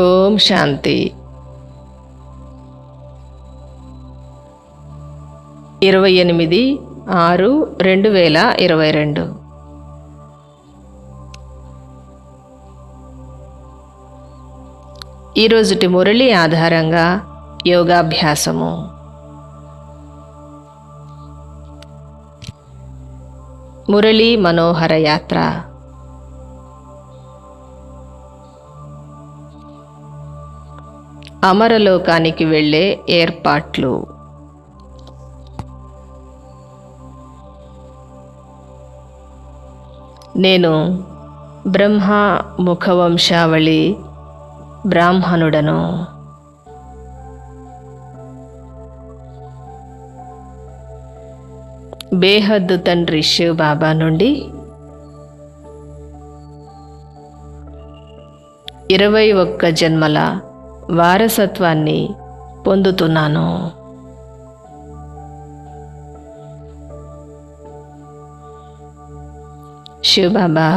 ఓం శాంతి. 28/6/2022. ఈరోజుటి మురళి ఆధారంగా యోగాభ్యాసము. మురళి మనోహర యాత్ర. అమరలోకానికి వెళ్ళే ఏర్పాట్లు. నేను బ్రహ్మ ముఖవంశావళి బ్రాహ్మణుడను. బేహద్దు తండ్రి శివ్ బాబా నుండి 21 జన్మల వారసత్వాన్ని పొందుతున్నాను. శివబాబా,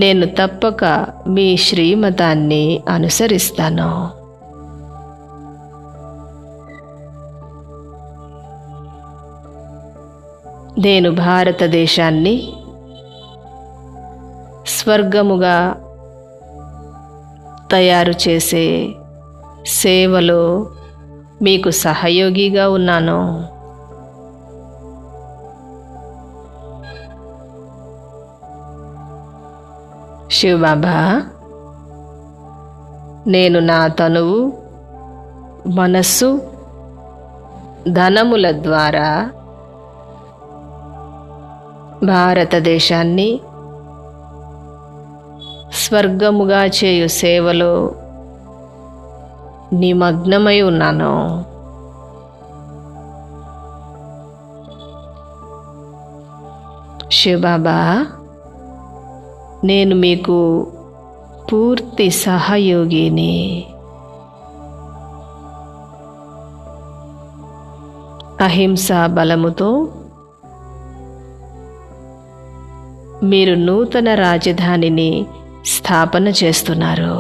నేను తప్పక మీ శ్రీమతాన్ని అనుసరిస్తాను. నేను భారతదేశాన్ని స్వర్గముగా తయారు చేసే సేవలో మీకు సహయోగిగా ఉన్నాను. శివబాబా, నేను నా తనువు, మనస్సు, ధనముల ద్వారా భారతదేశాన్ని స్వర్గముగా చేయు సేవలో నిమగ్నమై ఉన్నాను. శివబాబా, నేను మీకు పూర్తి సహయోగిని. అహింసా బలముతో మీరు నూతన రాజధానిని స్థాపన చేస్తున్నారు.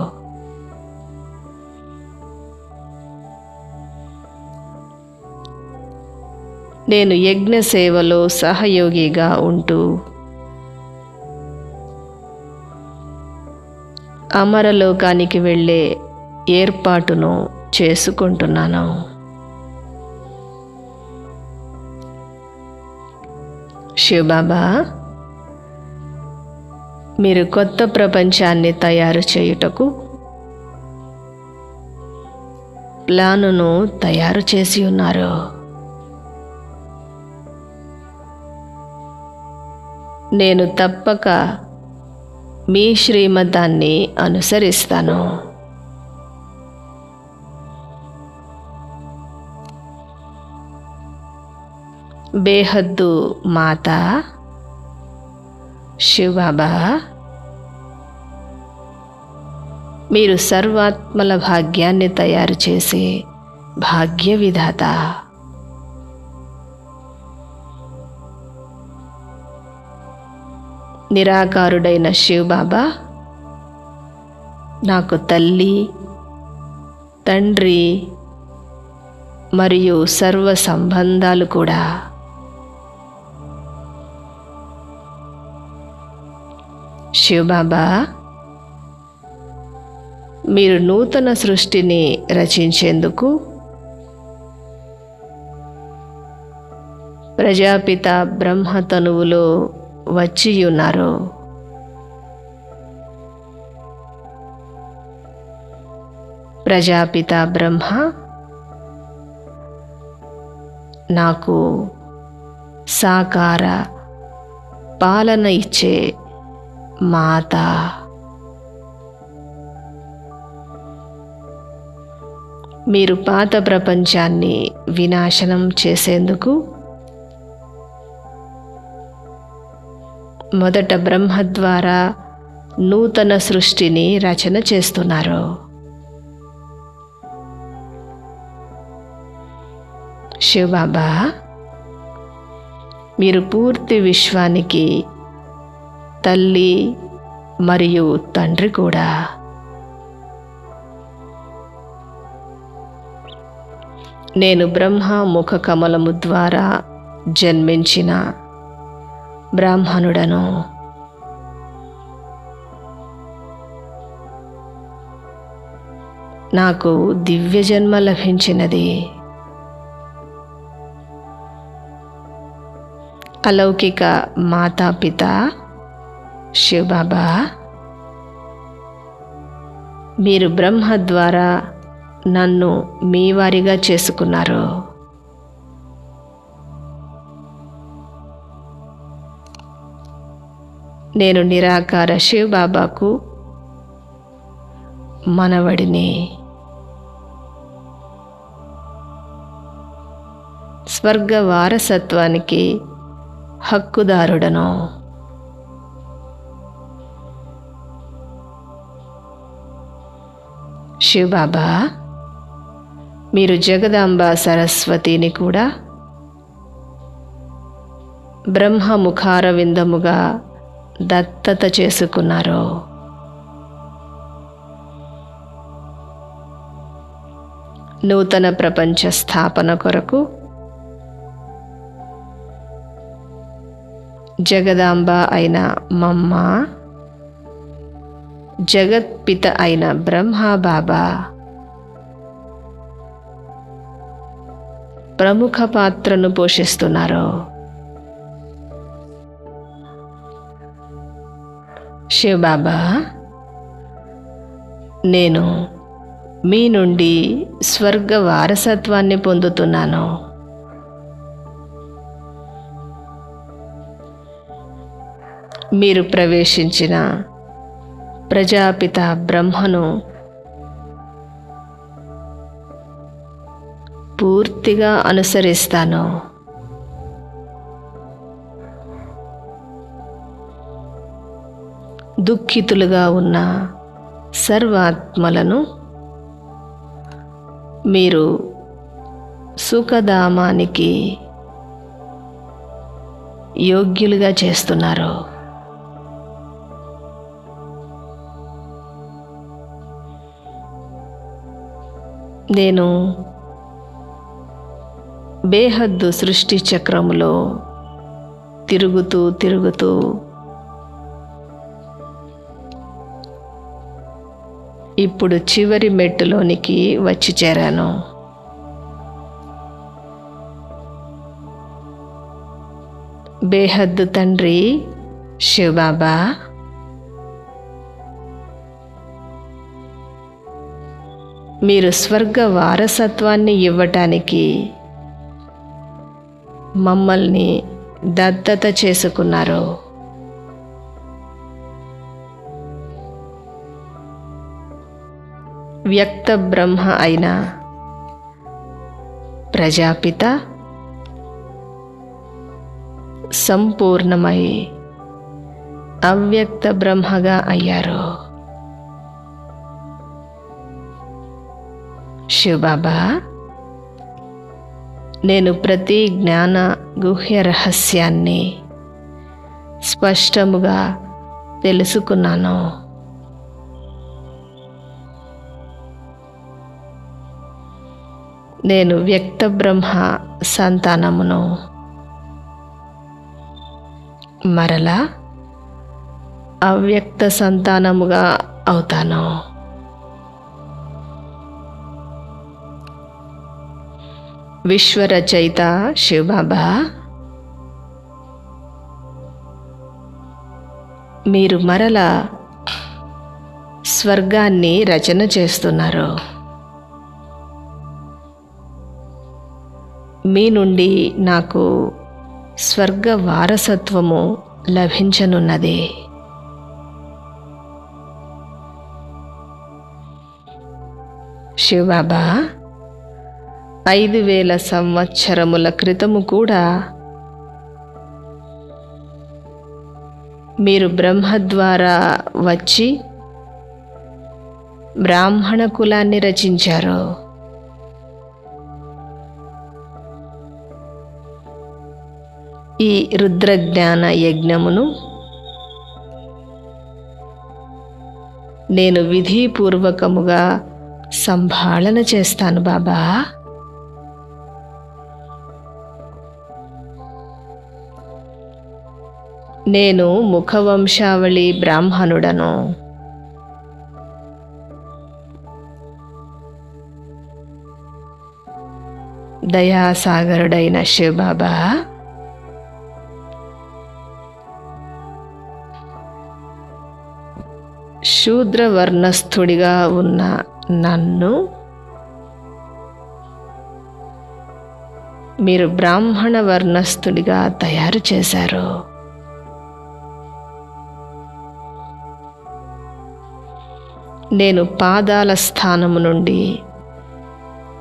నేను యజ్ఞ సేవలో సహయోగిగా ఉంటూ అమరలోకానికి వెళ్ళే ఏర్పాటును చేసుకుంటున్నాను. శివబాబా, మీరు కొత్త ప్రపంచాన్ని తయారు చేయుటకు ప్లానును తయారు చేసి ఉన్నారు. నేను తప్పక మీ శ్రీమతాన్ని అనుసరిస్తాను. బేహద్దు మాత శివబాబా, మీరు సర్వాత్మల భాగ్యాన్ని తయారు చేసే భాగ్య విధాత. నిరాకారుడైన శివబాబా నాకు తల్లి, తండ్రి మరియు సర్వ సంబంధాలు కూడా. శివబాబా, మీరు నూతన సృష్టిని రచించేందుకు ప్రజాపిత బ్రహ్మ తనువులో వచ్చి ఉన్నారు. ప్రజాపిత బ్రహ్మ నాకు సాకార పాలన ఇచ్చే మాత. మీరు పాత ప్రపంచాన్ని వినాశనం చేసేందుకు మొదట బ్రహ్మ ద్వారా నూతన సృష్టిని రచన చేస్తున్నారు. శివబాబా, మీరు పూర్తి విశ్వానికి తల్లి మరియు తండ్రి కూడా. నేను బ్రహ్మ ముఖ కమలము ద్వారా జన్మించిన బ్రాహ్మణుడను. నాకు దివ్య జన్మ లభించినది. అలౌకిక మాతాపిత శివబాబా, మీరు బ్రహ్మ ద్వారా నన్ను మీ వారిగా చేసుకున్నారు. నేను నిరాకార శివబాబాకు మనవడిని. స్వర్గ వారసత్వానికి హక్కుదారుడను. శివబాబా, మీరు జగదాంబ సరస్వతిని కూడా బ్రహ్మ ముఖారవిందముగా దత్తత చేసుకున్నారు. నూతన ప్రపంచ స్థాపన కొరకు జగదాంబ అయిన మమ్మ, జగత్పిత అయిన బ్రహ్మ బాబా ప్రముఖ పాత్రను పోషిస్తున్నారు. శివబాబా, నేను మీ నుండి స్వర్గ వారసత్వాన్ని పొందుతున్నాను. మీరు ప్రవేశించిన ప్రజాపిత బ్రహ్మను పూర్తిగా అనుసరిస్తాను. దుఃఖితులుగా ఉన్న సర్వాత్మలను మీరు సుఖధామానికి యోగ్యులుగా చేస్తున్నారు. నేను బేహద్దు సృష్టి చక్రములో తిరుగుతూ ఇప్పుడు చివరి మెట్టులోనికి వచ్చి చేరాను. బేహద్దు తండ్రి శివబాబా, మీరు స్వర్గ వారసత్వాన్ని ఇవ్వటానికి మమ్మల్ని దత్తత చేసుకున్నారు. వ్యక్త బ్రహ్మ అయిన ప్రజాపిత సంపూర్ణమై అవ్యక్త బ్రహ్మగా అయ్యారు. శివబాబా, నేను ప్రతి జ్ఞాన గుహ్య రహస్యాన్ని స్పష్టముగా తెలుసుకున్నాను. నేను వ్యక్త బ్రహ్మ సంతానమును. మరలా అవ్యక్త సంతానముగా అవుతాను. విశ్వరచయిత శివబాబా, మీరు మరలా స్వర్గాన్ని రచన చేస్తున్నారు. మీ నుండి నాకు స్వర్గ వారసత్వము లభించనున్నది. శివబాబా, 5000 సంవత్సరముల క్రితము కూడా మీరు బ్రహ్మ ద్వారా వచ్చి బ్రాహ్మణ కులాన్ని రచించారు. ఈ రుద్రజ్ఞాన యజ్ఞమును నేను విధిపూర్వకముగా సంభాళన చేస్తాను బాబా. నేను ముఖవంశావళి బ్రాహ్మణుడను. దయాసాగరుడైన శివబాబా, శూద్రవర్ణస్థుడిగా ఉన్న నన్ను మీరు బ్రాహ్మణ వర్ణస్థుడిగా తయారు చేశారు. నేను పాదాల స్థానము నుండి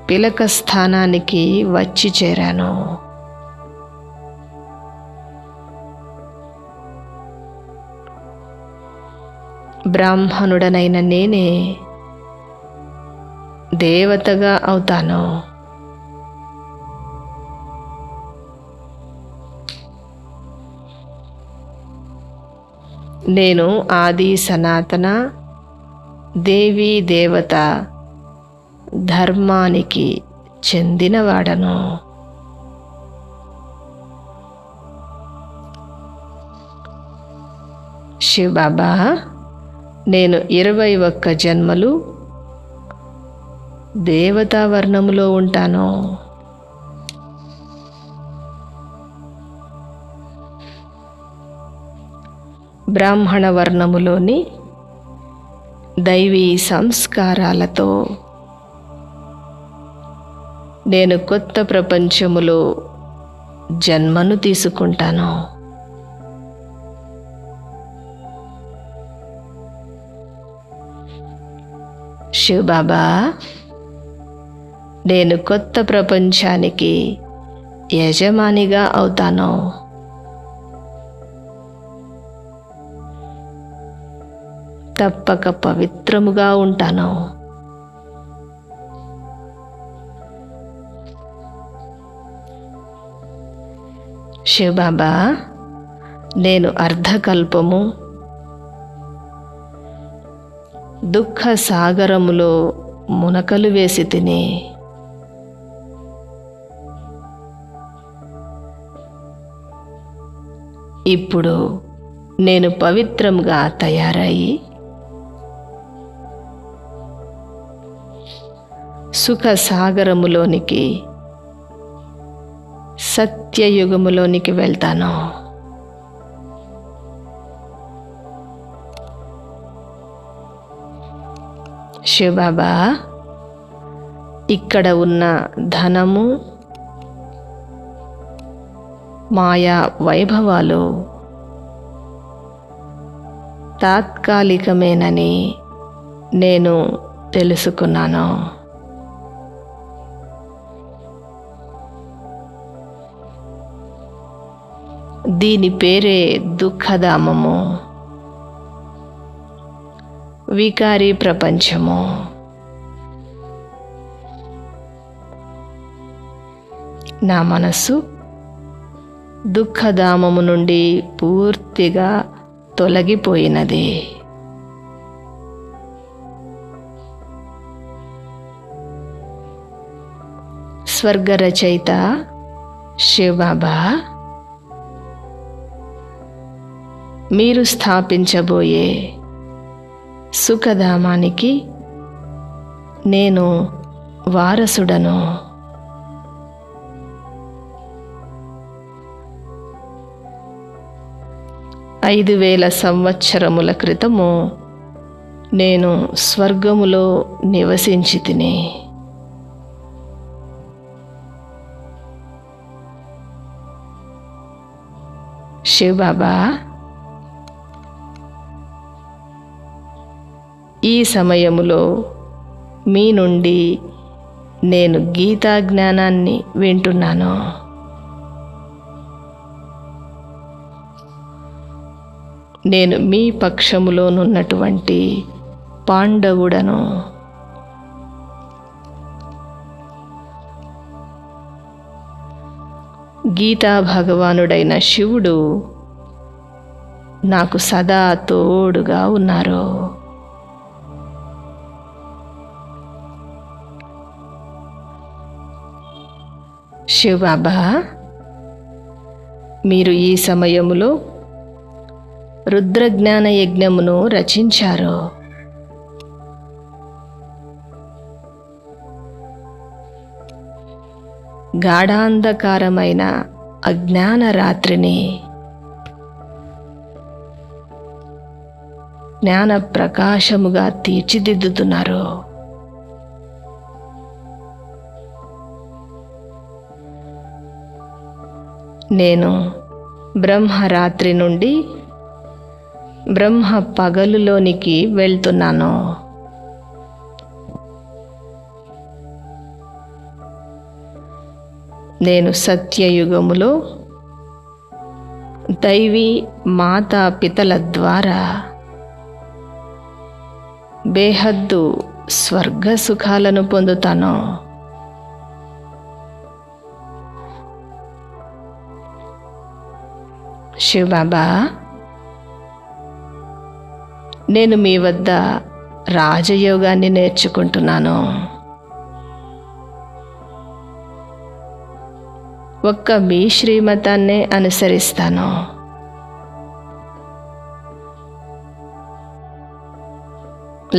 పిలక స్థానానికి వచ్చి చేరాను. బ్రాహ్మణుడనైన నేనే దేవతగా అవుతాను. నేను ఆది సనాతన దేవీ దేవత ధర్మానికి చెందినవాడను. శివబాబా, నేను 21 జన్మలు దేవతా వర్ణములో ఉంటాను. బ్రాహ్మణ వర్ణములోని దైవీ సంస్కారాలతో నేను కొత్త ప్రపంచములో జన్మను తీసుకుంటాను. శివబాబా, నేను కొత్త ప్రపంచానికి యజమానిగా అవుతాను. తప్పక పవిత్రముగా ఉంటాను. శివబాబా, నేను అర్ధకల్పము దుఃఖ సాగరములో మునకలు వేసి తిని ఇప్పుడు నేను పవిత్రంగా తయారయి సుఖ సాగరములోనికి సత్యయుగములోనికి వెళ్తాను. శివబాబా, ఇక్కడ ఉన్న ధనము మాయా వైభవాలు తాత్కాలికమేనని నేను తెలుసుకున్నాను. దీని పేరే దుఃఖధామము, వికారీ ప్రపంచము. నా మనసు దుఃఖధామము నుండి పూర్తిగా తొలగిపోయినది. స్వర్గరచయిత శివబాబా, మీరు స్థాపించబోయే సుఖధామానికి నేను వారసుడను. ఐదు 5000 సంవత్సరముల క్రితము నేను స్వర్గములో నివసించి తిని శివబాబా, ఈ సమయములో మీ నుండి నేను గీతా జ్ఞానాన్ని వింటున్నాను. నేను మీ పక్షములోనున్నటువంటి పాండవుడను. గీతా భగవానుడైన శివుడు నాకు సదా తోడుగా ఉన్నారు. శివబాబా, మీరు ఈ సమయములో రుద్రజ్ఞాన యజ్ఞమును రచించారు. గాఢాంధకారమైన అజ్ఞాన రాత్రిని జ్ఞాన ప్రకాశముగా తీర్చిదిద్దుతున్నారు. నేను బ్రహ్మరాత్రి నుండి బ్రహ్మ పగలులోనికి వెళ్తున్నాను. నేను సత్యయుగములో దైవీ మాతాపితల ద్వారా బేహద్దు స్వర్గ సుఖాలను పొందుతాను. శివబాబా, నేను మీ వద్ద రాజయోగాన్ని నేర్చుకుంటున్నాను. ఒక్క మీ శ్రీమతాన్నే అనుసరిస్తాను.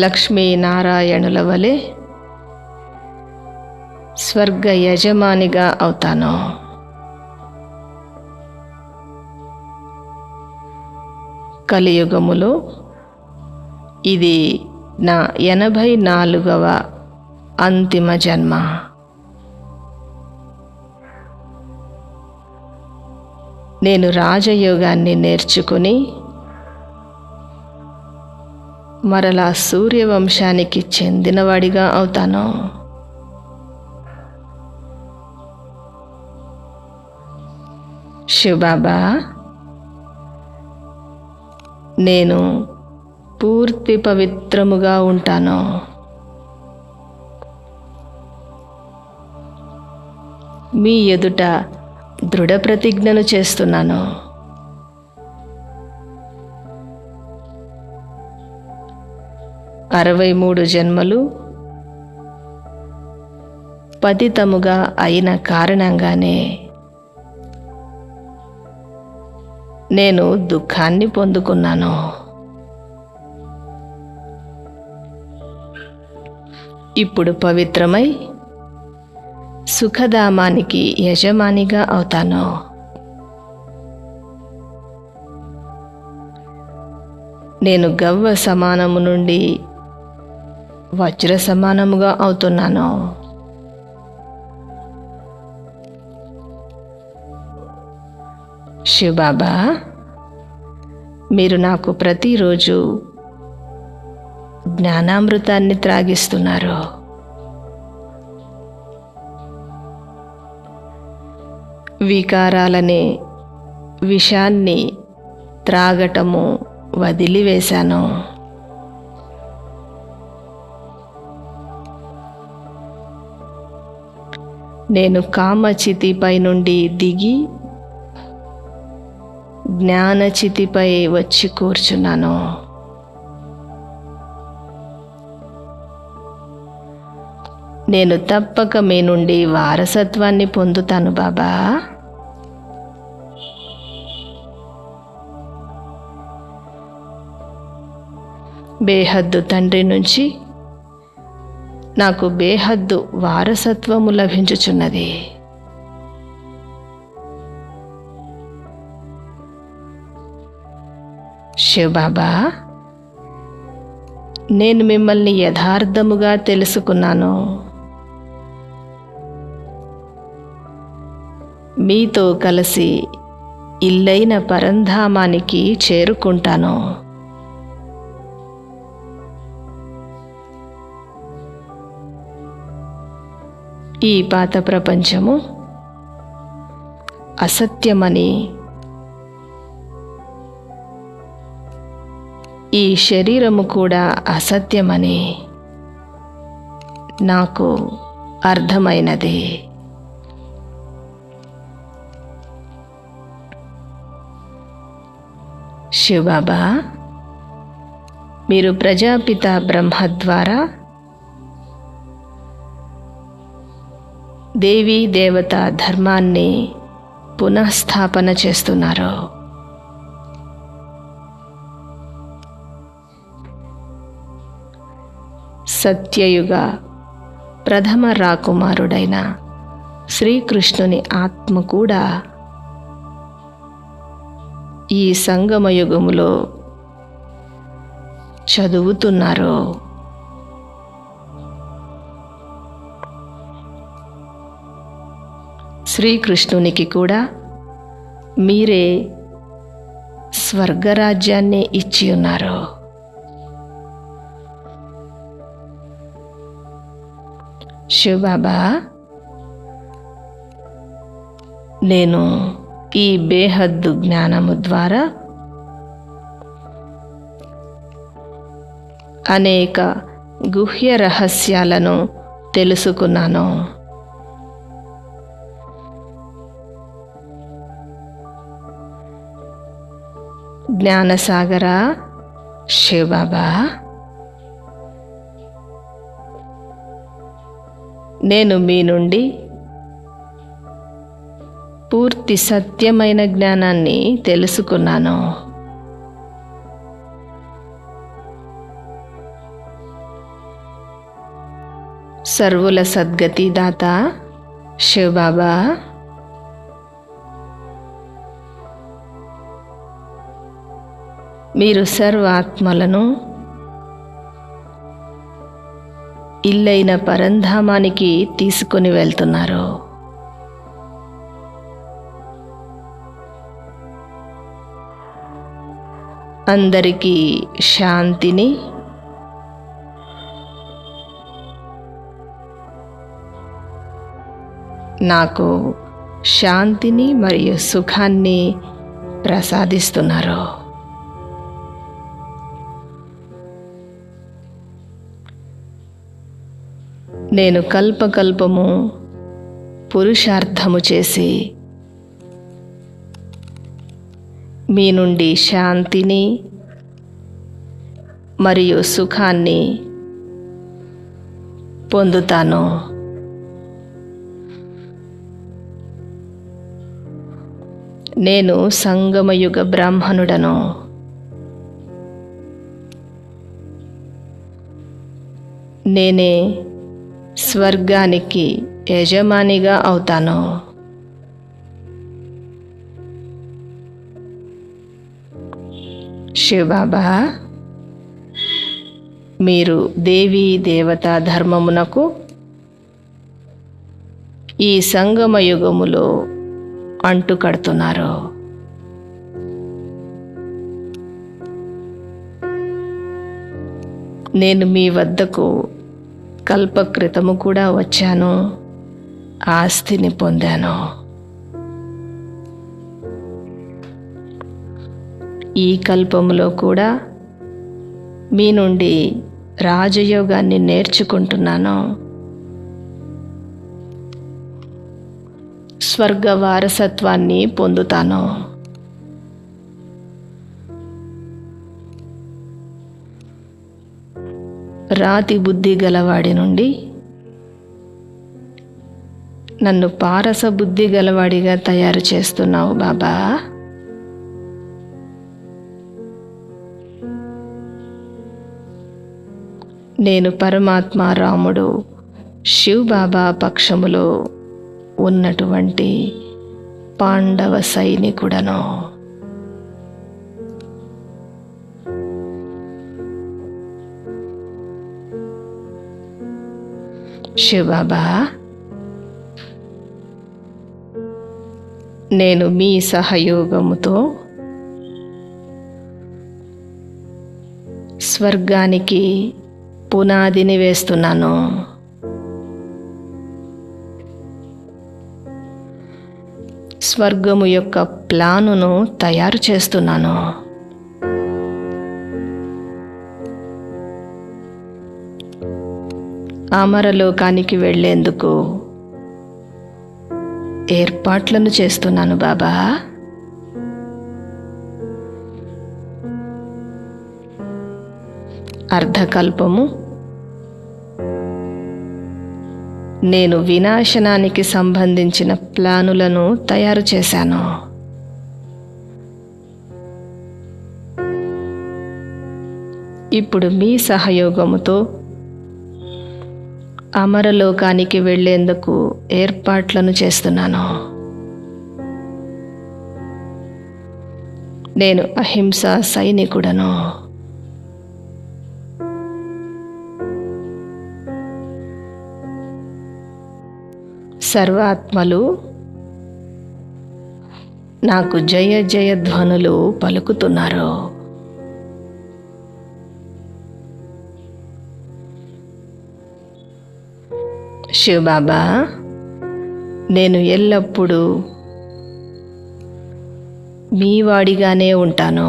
లక్ష్మీనారాయణుల వలె స్వర్గ యజమానిగా అవుతాను. కలియుగములో ఇది నా 84వ అంతిమ జన్మ. నేను రాజయోగాన్ని నేర్చుకుని మరలా సూర్యవంశానికి చెందినవాడిగా అవుతాను. శివబాబా, నేను పూర్తి పవిత్రముగా ఉంటాను. మీ ఎదుట దృఢ ప్రతిజ్ఞను చేస్తున్నాను. అరవై 63 జన్మలు పతితముగా అయిన కారణంగానే నేను దుఃఖాన్ని పొందుకున్నాను. ఇప్పుడు పవిత్రమై సుఖధామానికి యజమానిగా అవుతాను. నేను గవ్వ సమానము నుండి వజ్ర సమానముగా అవుతున్నాను. శివబాబా, మీరు నాకు ప్రతిరోజు జ్ఞానామృతాన్ని త్రాగిస్తున్నారు. వికారాలనే విషాన్ని త్రాగటము వదిలివేశాను. నేను కామచితిపై నుండి దిగి జ్ఞానచితిపై వచ్చి కూర్చున్నాను. నేను తప్పక మీ నుండి వారసత్వాన్ని పొందుతాను బాబా. బేహద్దు తండ్రి నుంచి నాకు బేహద్దు వారసత్వము లభించుచున్నది. శివబాబా, నేను మిమ్మల్ని యథార్థముగా తెలుసుకున్నాను. మీతో కలిసి ఇల్లైన పరంధామానికి చేరుకుంటాను. ఈ పాత ప్రపంచము అసత్యమని, ఈ శరీరము కూడా అసత్యమని నాకు అర్థమైనది. శివబాబా, మీరు ప్రజాపిత బ్రహ్మ ద్వారా దేవీ దేవత ధర్మాన్ని పునఃస్థాపన చేస్తున్నారు. సత్యయుగ ప్రథమ రాకుమారుడైన శ్రీకృష్ణుని ఆత్మ కూడా ఈ సంగమయుగములో చదువుతున్నారు. శ్రీకృష్ణునికి కూడా మీరే స్వర్గరాజ్యాన్ని ఇచ్చి ఉన్నారు. శివబాబా, నేను ఈ బేహద్దు జ్ఞానము ద్వారా అనేక గుహ్య రహస్యాలను తెలుసుకున్నాను. జ్ఞానసాగర శివబాబా, నేను మీ నుండి పూర్తి సత్యమైన జ్ఞానాన్ని తెలుసుకున్నాను. సర్వుల సద్గతి దాత శివబాబా, మీరు సర్వాత్మలను ఇల్లైన పరంధామానికి తీసుకొని వెళ్తున్నారు. అందరికీ శాంతిని, నాకు శాంతిని మరియు సుఖాన్ని ప్రసాదిస్తున్నారు. నేను కల్పకల్పము పురుషార్థము చేసి మీ నుండి శాంతిని మరియు సుఖాన్ని పొందుతాను. నేను సంగమయుగ బ్రాహ్మణుడను. నేనే స్వర్గానికి యజమానిగా అవుతాను. శివబాబా, మీరు దేవీ దేవతా ధర్మమునకు ఈ సంగమయుగములో అంటుకడుతున్నారు. నేను మీ వద్దకు కల్పక్రితము కూడా వచ్చాను, ఆస్తిని పొందాను. ఈ కల్పములో కూడా మీ నుండి రాజయోగాన్ని నేర్చుకుంటున్నాను. స్వర్గ వారసత్వాన్ని పొందుతాను. రాతి బుద్ధి గలవాడి నుండి నన్ను పారస బుద్ధి గలవాడిగా తయారు చేస్తున్నావు బాబా. నేను పరమాత్మ రాముడు శివ్ బాబా పక్షములో ఉన్నటువంటి పాండవ సైనికుడను. శివబాబా, నేను మీ సహయోగముతో స్వర్గానికి పునాదిని వేస్తున్నాను. స్వర్గము యొక్క ప్లానును తయారు చేస్తున్నాను. అమరలోకానికి వెళ్ళేందుకు ఏర్పాట్లను చేస్తున్నాను బాబా. అర్ధకల్పము నేను వినాశనానికి సంబంధించిన ప్లానులను తయారు చేశాను. ఇప్పుడు మీ సహయోగముతో అమరలోకానికి వెళ్ళేందుకు ఏర్పాట్లను చేస్తున్నాను. నేను అహింసా సైనికుడను. సర్వాత్మలు నాకు జయ జయ ధ్వనులు పలుకుతున్నారు. శివబాబా, నేను ఎల్లప్పుడూ మీ వాడిగానే ఉంటాను.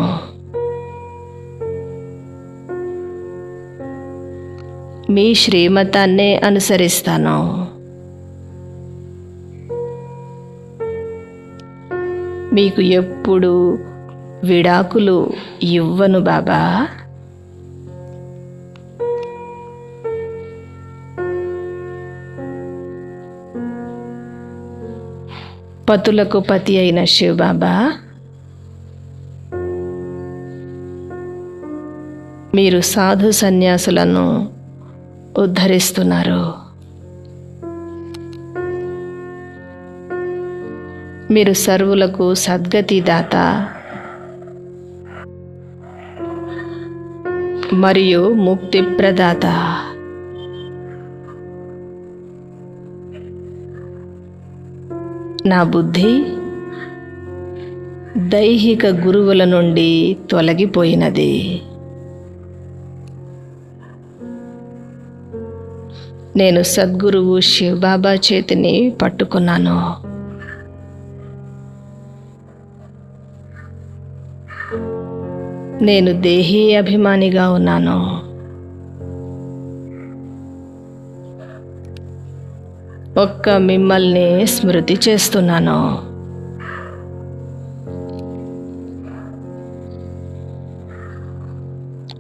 మీ శ్రీమతాన్నే అనుసరిస్తాను. మీకు ఎప్పుడు విడాకులు ఇవ్వను బాబా. పతులకు పతి అయిన శివబాబా, మీరు సాధు సన్యాసులను ఉద్ధరిస్తున్నారు. మీరు సర్వులకు సద్గతి దాత మరియు ముక్తి ప్రదాత. నా బుద్ధి దైహిక గురువుల నుండి తొలగిపోయినది. నేను సద్గురువు శివబాబా చేతిని పట్టుకున్నాను. నేను దేహీ అభిమానిగా ఉన్నాను. ఒక్క మిమ్మల్ని స్మృతి చేస్తున్నాను.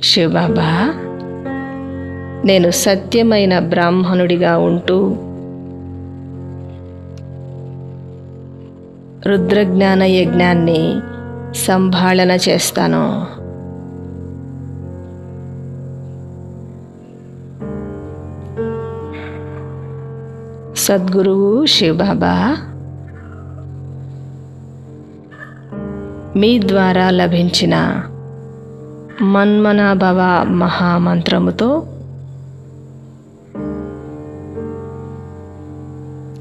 శివబాబా, నేను సత్యమైన బ్రాహ్మణుడిగా ఉంటూ రుద్రజ్ఞాన యజ్ఞాన్ని సంభాళన చేస్తాను. సద్గురువు శివబాబా, మీ ద్వారా లభించిన మన్మనాభవ మహామంత్రముతో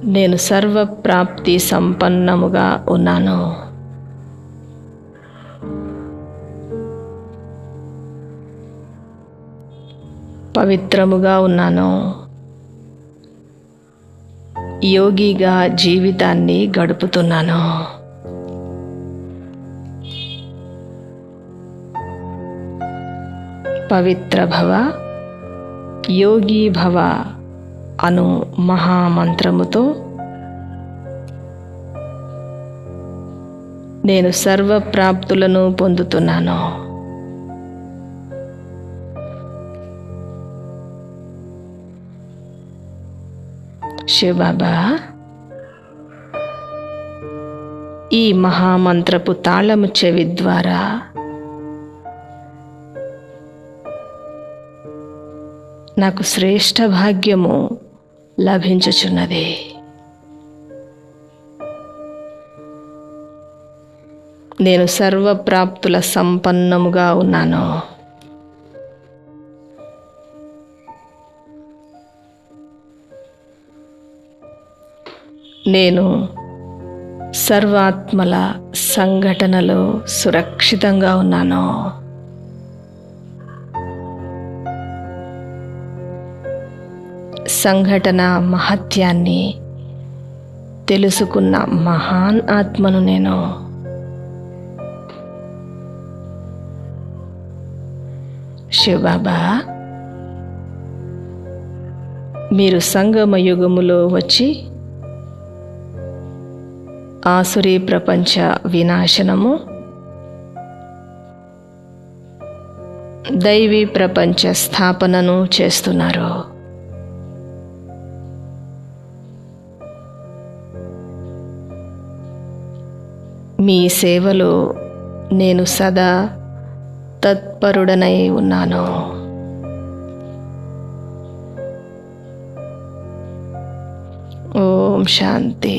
నేను సర్వప్రాప్తి సంపన్నముగా ఉన్నాను. పవిత్రముగా ఉన్నాను. యోగిగా జీవితాన్ని గడుపుతున్నాను. పవిత్ర భవ, యోగి భవ అను మహామంత్రముతో నేను సర్వప్రాప్తులను పొందుతున్నాను. శివబాబా, ఈ మహామంత్రపు తాళము చెవి ద్వారా నాకు శ్రేష్ఠ భాగ్యము లభించుచున్నది. నేను సర్వప్రాప్తుల సంపన్నముగా ఉన్నాను. నేను సర్వాత్మల సంఘటనలో సురక్షితంగా ఉన్నాను. సంఘటన మహత్యాన్ని తెలుసుకున్న మహాన్ ఆత్మను నేను. శివబాబా, మీరు సంగమ యుగములో వచ్చి ఆసురీ ప్రపంచ వినాశనము, దైవీ ప్రపంచ స్థాపనను చేస్తున్నారు. మీ సేవలో నేను సదా తత్పరుడనై ఉన్నాను. ఓం శాంతి.